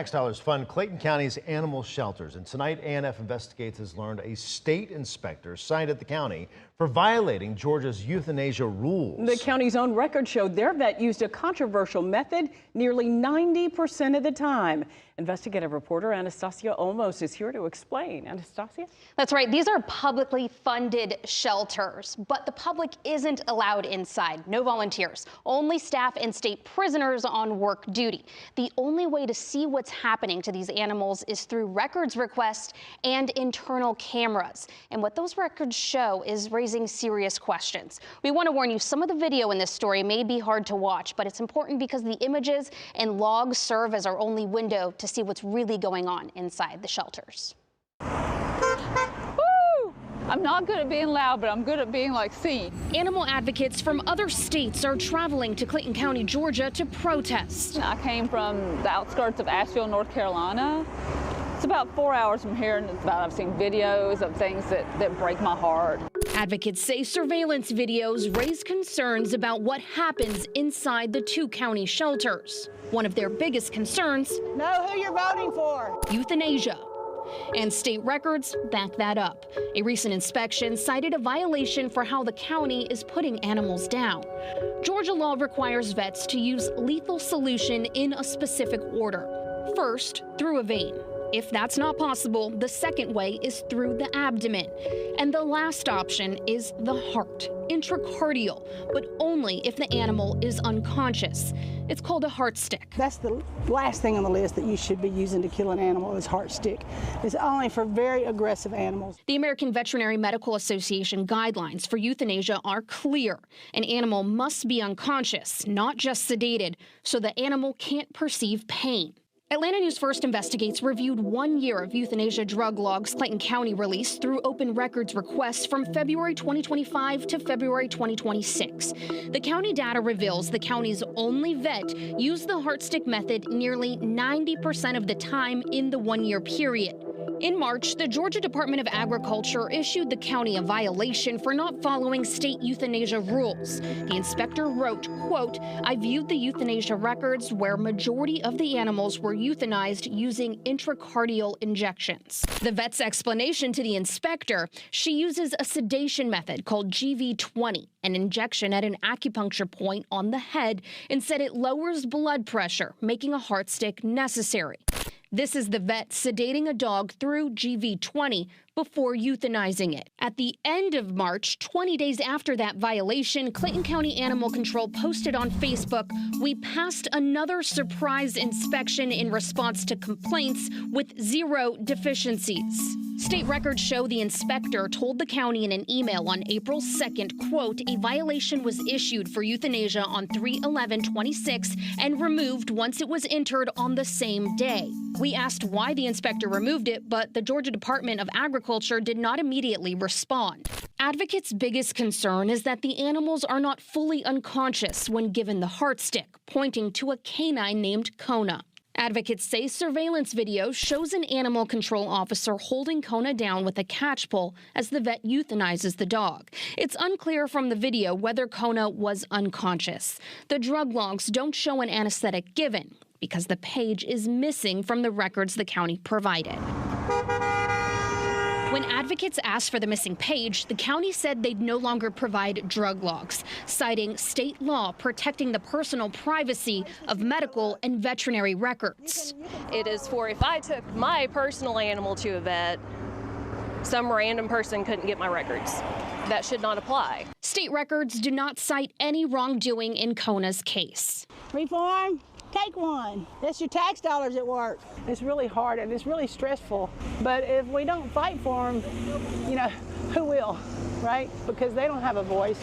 Tax dollars fund Clayton County's animal shelters, and tonight ANF Investigates has learned a state inspector cited the county for violating Georgia's euthanasia rules. The county's own records showed their vet used a controversial method nearly 90% of the time. Investigative reporter Anastasia Olmos is here to explain. Anastasia? That's right. These are publicly funded shelters, but the public isn't allowed inside. No volunteers, only staff and state prisoners on work duty. The only way to see what's happening to these animals is through records requests and internal cameras. And what those records show is raising serious questions. We want to warn you, some of the video in this story may be hard to watch, but it's important because the images and logs serve as our only window to see what's really going on inside the shelters. Woo! I'm not good at being loud, but I'm good at being seen. Animal advocates from other states are traveling to Clayton County, Georgia to protest. I came from the outskirts of Asheville, North Carolina. It's about 4 hours from here, and I've seen videos of things that break my heart. Advocates say surveillance videos raise concerns about what happens inside the two county shelters. One of their biggest concerns: know who you're voting for. Euthanasia. And state records back that up. A recent inspection cited a violation for how the county is putting animals down. Georgia law requires vets to use lethal solution in a specific order. First, through a vein. If that's not possible, the second way is through the abdomen. And the last option is the heart, intracardial, but only if the animal is unconscious. It's called a heart stick. That's the last thing on the list that you should be using to kill an animal is heart stick. It's only for very aggressive animals. The American Veterinary Medical Association guidelines for euthanasia are clear. An animal must be unconscious, not just sedated, so the animal can't perceive pain. Atlanta News First Investigates reviewed 1 year of euthanasia drug logs Clayton County released through open records requests from February 2025 to February 2026. The county data reveals the county's only vet used the heart stick method nearly 90% of the time in the 1 year period. In March, the Georgia Department of Agriculture issued the county a violation for not following state euthanasia rules. The inspector wrote, quote, "I viewed the euthanasia records where majority of the animals were euthanized using intracardial injections." The vet's explanation to the inspector: she uses a sedation method called GV20, an injection at an acupuncture point on the head, and said it lowers blood pressure, making a heart stick necessary. This is the vet sedating a dog through GV20 before euthanizing it. At the end of March, 20 days after that violation, Clayton County Animal Control posted on Facebook, "We passed another surprise inspection in response to complaints with 0 deficiencies." State records show the inspector told the county in an email on April 2nd, quote, "A violation was issued for euthanasia on 3/11/26 and removed once it was entered on the same day." We asked why the inspector removed it, but the Georgia Department of Agriculture did not immediately respond. Advocates' biggest concern is that the animals are not fully unconscious when given the heart stick, pointing to a canine named Kona. Advocates say surveillance video shows an animal control officer holding Kona down with a catch pole as the vet euthanizes the dog. It's unclear from the video whether Kona was unconscious. The drug logs don't show an anesthetic given because the page is missing from the records the county provided. When advocates asked for the missing page, the county said they'd no longer provide drug logs, citing state law protecting the personal privacy of medical and veterinary records. It is for if I took my personal animal to a vet, some random person couldn't get my records. That should not apply. State records do not cite any wrongdoing in Kona's case. Reform? Take one. That's your tax dollars at work. It's really hard and it's really stressful. But if we don't fight for them, who will, right? Because they don't have a voice.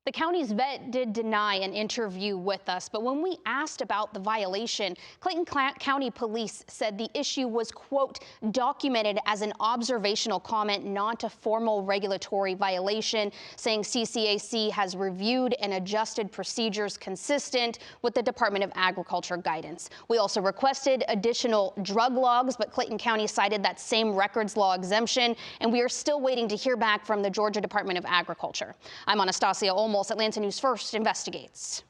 The county's vet did deny an interview with us, but when we asked about the violation, Clayton County Police said the issue was, quote, "documented as an observational comment, not a formal regulatory violation," saying CCAC has reviewed and adjusted procedures consistent with the Department of Agriculture guidance. We also requested additional drug logs, but Clayton County cited that same records law exemption, and we are still waiting to hear back from the Georgia Department of Agriculture. I'm Anastasia Olmos. Atlanta News First Investigates.